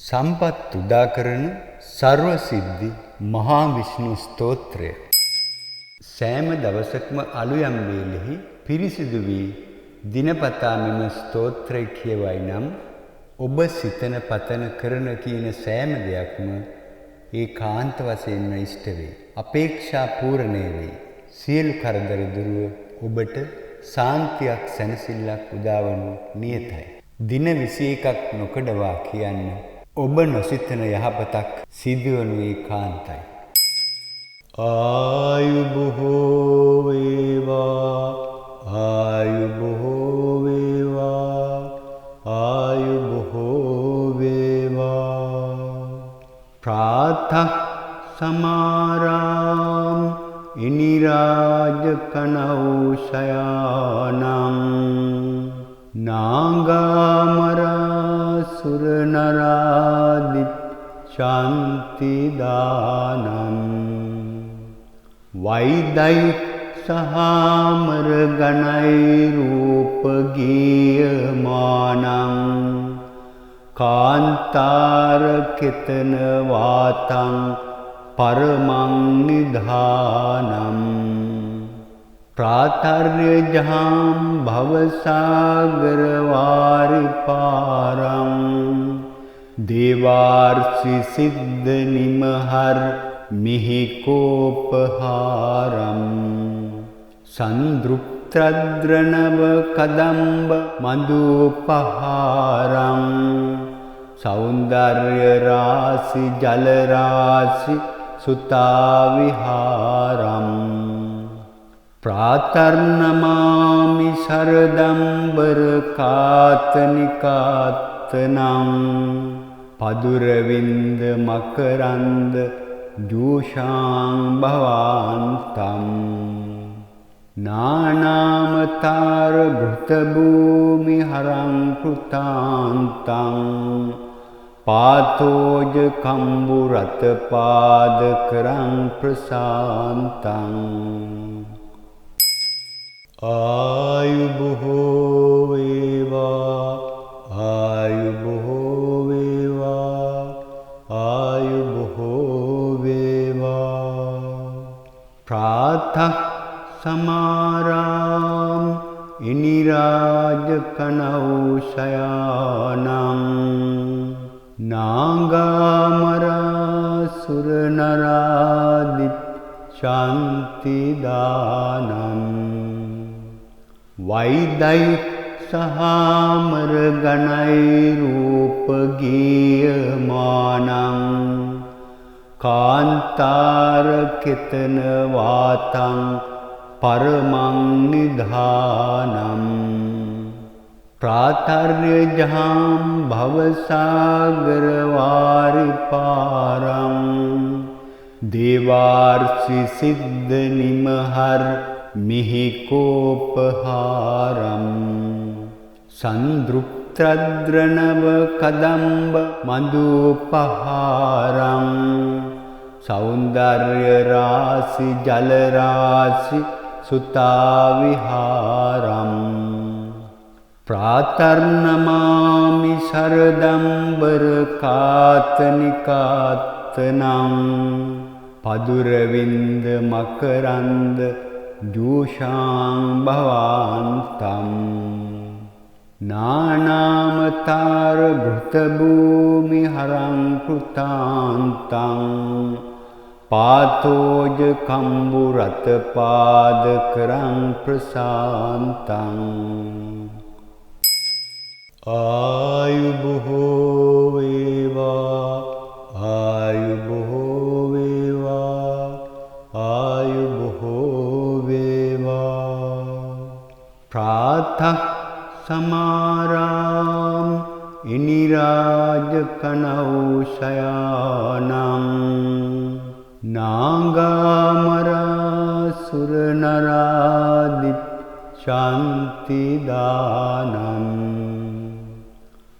සම්පත් උදා කරන සර්ව සිද්ධි මහා විෂ්ණු ස්තෝත්‍රය. සෑම දවසකම අලුයම් වේලෙහි පිරිසිදු වී දිනපතා මෙම ස්තෝත්‍රය කියවයි නම් ඔබ සිතන පතන කරන කියන සෑම දෙයක්ම ඒකාන්ත වශයෙන්ම ඉෂ්ට වේ. අපේක්ෂා පූර්ණේ වේ. සියලු කරදර දුරුව ඔබට සාන්තියක් සැනසෙල්ලක් උදාවනු නියතයි. දින 21ක් නොකඩවා කියන්න ඔබ නොසිතන යහපතක් සිදුවනු ඒකාන්තයි. ආයුබෝධ වේවා ආයුබෝධ වේවා ආයුබෝධ වේවා. ප්‍රාතಃ සමාරාම් ඉනිරාජ කනෞෂයානම් නාගාමරා සුරනරාදිත් ශාන්තිදානම් වෛදයි සහාමර ගණයි රූප ගීයමානම් කාන්තාර කෙතන වාතං පරමං නිධානම් ප්‍රාතර්යජහාම් භවසාගර වාරිපාරං දේවාර්සි සිද්ධ නිමහර් මිහිකෝපහාරම් සන්දෘප්ත්‍රද්‍රනව කදම්බ මදුපහාරං සෞන්දර්ය රාසි ජල රාසි සුතාවිහාරම් ප්‍රාතර්නමාමි සරදම්බර කාතනිකාත්තනම් පදුරවින්ද මකරන්ද ජූෂාං භවාන්තම් නානාමතාර භෘතභූමි හරං කෘතාන්තං පාතෝජ කම්බුරත පාදකරං ප්‍රසාන්තං ආයුබෝධ වේවා ආයුබෝධ වේවා ආයුබෝධ වේවා. ප්‍රාතಃ සමාරාම් ඉනිරාජ කනෞෂයානම් නාගාමරා සුරනරාදිත් ශාන්තිදානම් වෛදයි සහාමර ගණයි රූප ගීයමානම් කාන්තාර කෙතන වාතං පරමං නිධානම් ප්‍රාතර්යජහාම් භවසාගර වාරිපාරං දේවාර්සි සිද්ධ නිමහර් මිහිකෝපහාරම් සන්දෘප්ත්‍රද්‍රනව කදම්බ මදුපහාරං සෞන්දර්ය රාසි ජල රාසි සුතාවිහාරම් ප්‍රාතර්නමාමි සරදම්බර කාතනිකාත්තනම් පදුරවින්ද මකරන්ද ජූෂාං භවාන්තම් නානාමතාර භෘතභූමි හරං කෘතාන්තං පාතෝජ කම්බුරත පාදකරං ප්‍රසාන්තං ආයුබෝධ වේවා ආයුබෝධ වේවා ආයුබෝධ වේවා. ප්‍රාතಃ සමාරාම් ඉනිරාජ කනෞෂයානම් නාගාමරා සුරනරාදිත් ශාන්තිදානම්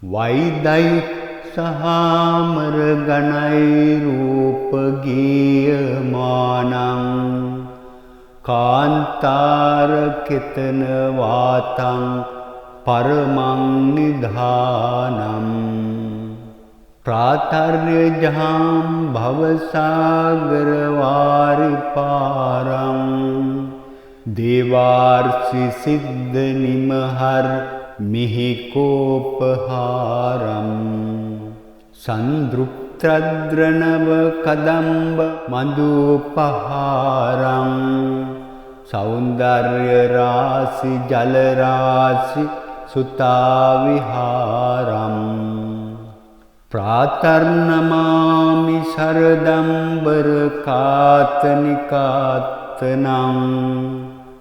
වෛදයි සහාමර ගණයි රූප ගීයමානම් කාන්තාර කෙතන වාතං පරමං නිධානම් प्रातर्यजहां भवसागरवारिपारं देवार्षि सिद्धनिमहर मिहिकोपहारं सन्दृप्तद्रणव कदम्ब मधुपहारं सौन्दर्यराशि जलराशि सुताविहारम् प्रातर्नमामि शरदम्बरकातनिकात्तनं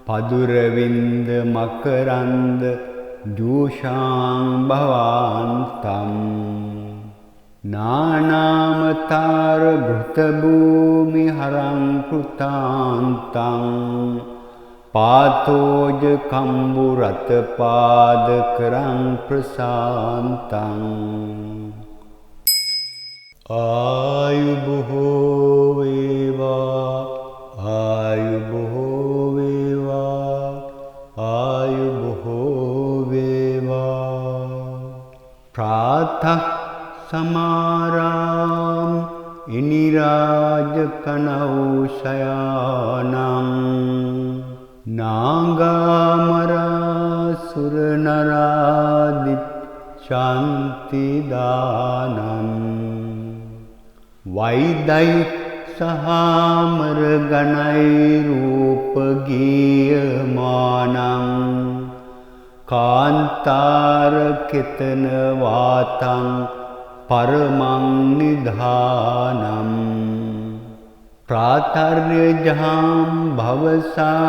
पदुरविन्द मकरन्द जूषाम्भवान्तं नानामतारभृतभूमिहरं कृतान्तं पातोजकम्बुरतपादकरं प्रशान्तम् आयुभो वेवा आयुभो वेवा आयुभो वेवा प्रातः समारां इनिराजकनौशयानं नागामरासुरनरादिशान्तिदानम् वैदैसहामरगणैरूपगीयमानं कान्तारकितनवातं परमं निधानं प्रातर्यजहां भवसागरवारिपारं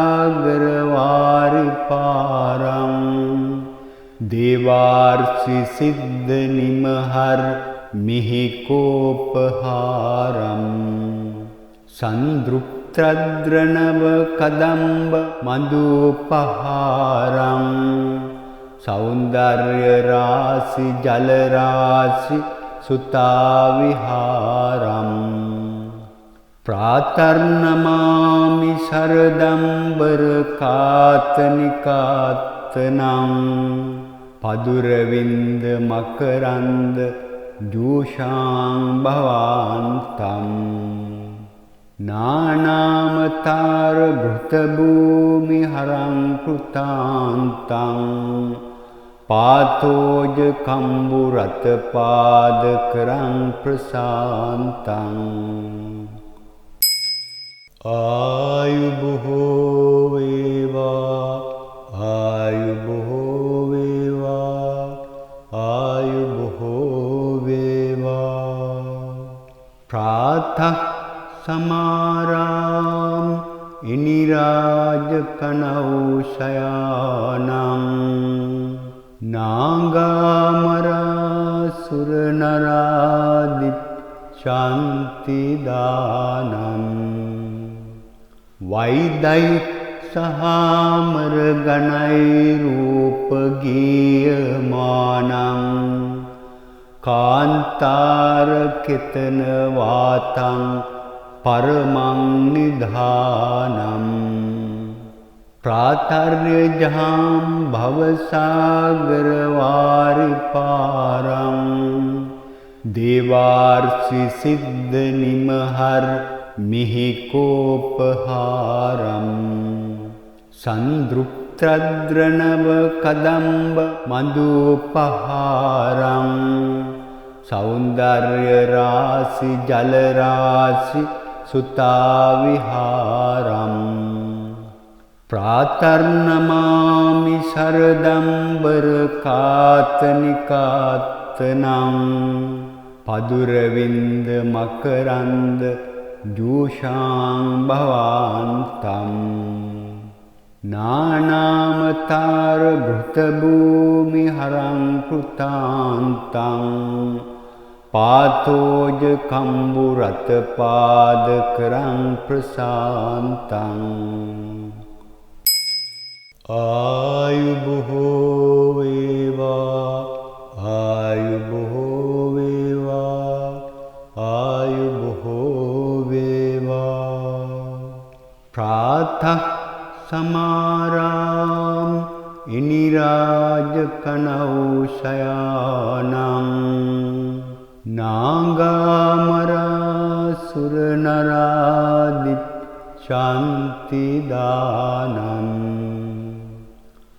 देवार्षि सिद्धनिमहर मिहिकोपहारं सन्दृप्तद्रणव कदम्ब मधुपहारं सौन्दर्यराशि जलराशि सुताविहारम् प्रातर्नमामि शरदम्बरकातनिकात्तनं पदुरविन्द मकरन्द जूषाम्भवान्तं नानामतारभृतभूमिहरं कृतान्तं पातोजकम्बुरतपादकरं प्रशान्तम् आयुभो वेवा आयुभो वेवा आयुभो वेवा प्रातः समारां इनिराजकनौशयानं नागामरासुरनरादिशान्तिदानम् वैदैसहामरगणैरूपगीयमानं कान्तारकितनवातं परमं निधानं प्रातर्यजहां भवसागरवारिपारं देवार्षि सिद्धनिमहर मिहिकोपहारं सन्दृप्तद्रणव कदम्ब मधुपहारं सौन्दर्यराशि जलराशि सुताविहारम् प्रातर्नमामि शरदम्बरकातनिकात्तनं पदुरविन्द मकरन्द जूषाम्भवान्तं नानामतारभृतभूमिहरं कृतान्तं पातोजकम्बुरतपादकरं प्रशान्तम् आयुभो वेवा आयुभो वेवा आयुभो वेवा प्रातः समारां इनिराजकनौशयानं නාගාමරාසුරනරාදිච්ඡන්ති දානං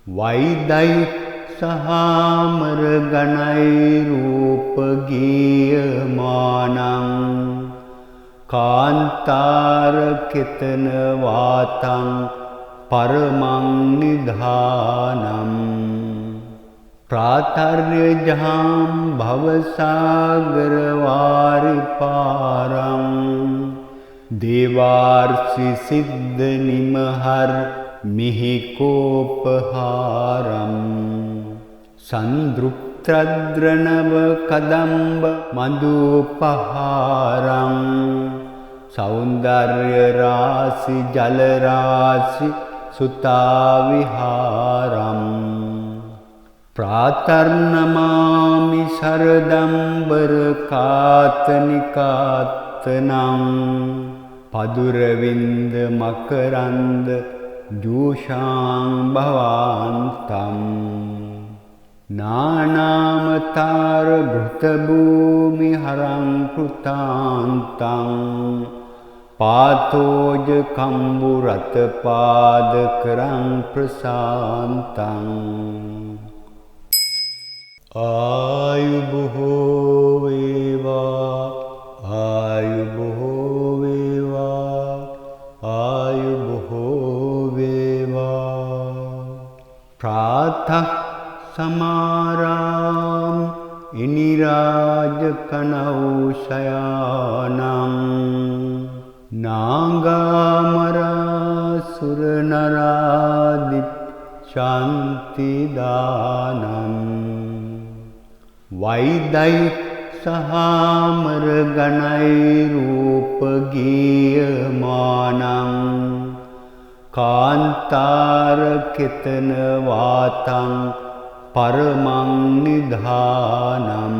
වෛදයි සහාමර ගණයි රූප ගීයමානං කාන්තාර කෙතන වාතං පරමං නිධානං ප්‍රාතර්යජහං භවසාගර වාරිපාරං දේවාර්සි සිද්ධ නිමහර් මිහිකෝපහාරම් සන්දෘප්ත්‍රද්‍රනව කදම්බ මදුපහාරං සෞන්දර්ය රාසි ජල රාසි සුතාවිහාරම් ප්‍රාතර්නමාමි සරදම්බර කාතනිකාත්තනං පදුරවින්ද මකරන්ද ජූෂාං භවාන්තම් නානාමතාර භෘතභූමි හරං කෘතාන්තං පාතෝජ කම්බුරත පාදකරං ප්‍රසාන්තං ආයුබෝහෝ වේවා ආයුබෝහෝ වේවා ආයුබෝහෝ වේවා ප්‍රාතः සමාරාම් ඉනිරාජකනෞෂයානං නාගාමරාසුරනරාදිච්ඡන්ති දානං වෛදයි සහාමර ගණයි රූප ගීයමානං කාන්තාර කෙතන වාතං පරමං නිධානං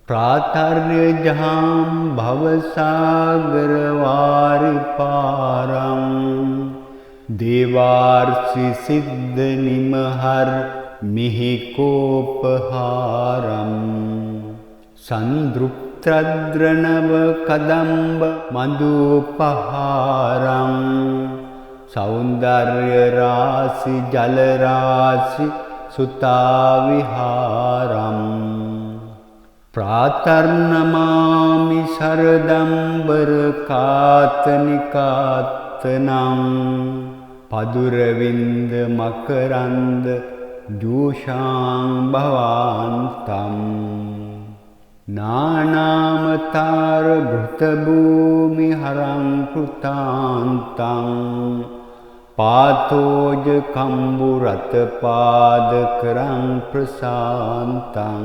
ප්‍රාතර්යජහං භවසාගර වාරිපාරං දේවාර්සි සිද්ධ නිමහර් මිහිකෝපහාරම් සන්දෘප්ත්‍රද්‍රනව කදම්බ මදුපහාරං සෞන්දර්ය රාසි ජල රාසි සුතාවිහාරම් ප්‍රාතර්නමාමි සරදම්බර කාතනිකාත්තනං පදුරවින්ද මකරන්ද ජූෂාං භවාන්තම් නානාමතාර භෘතභූමි හරං කෘතාන්තං පාතෝජ කම්බුරත පාදකරං ප්‍රසාන්තං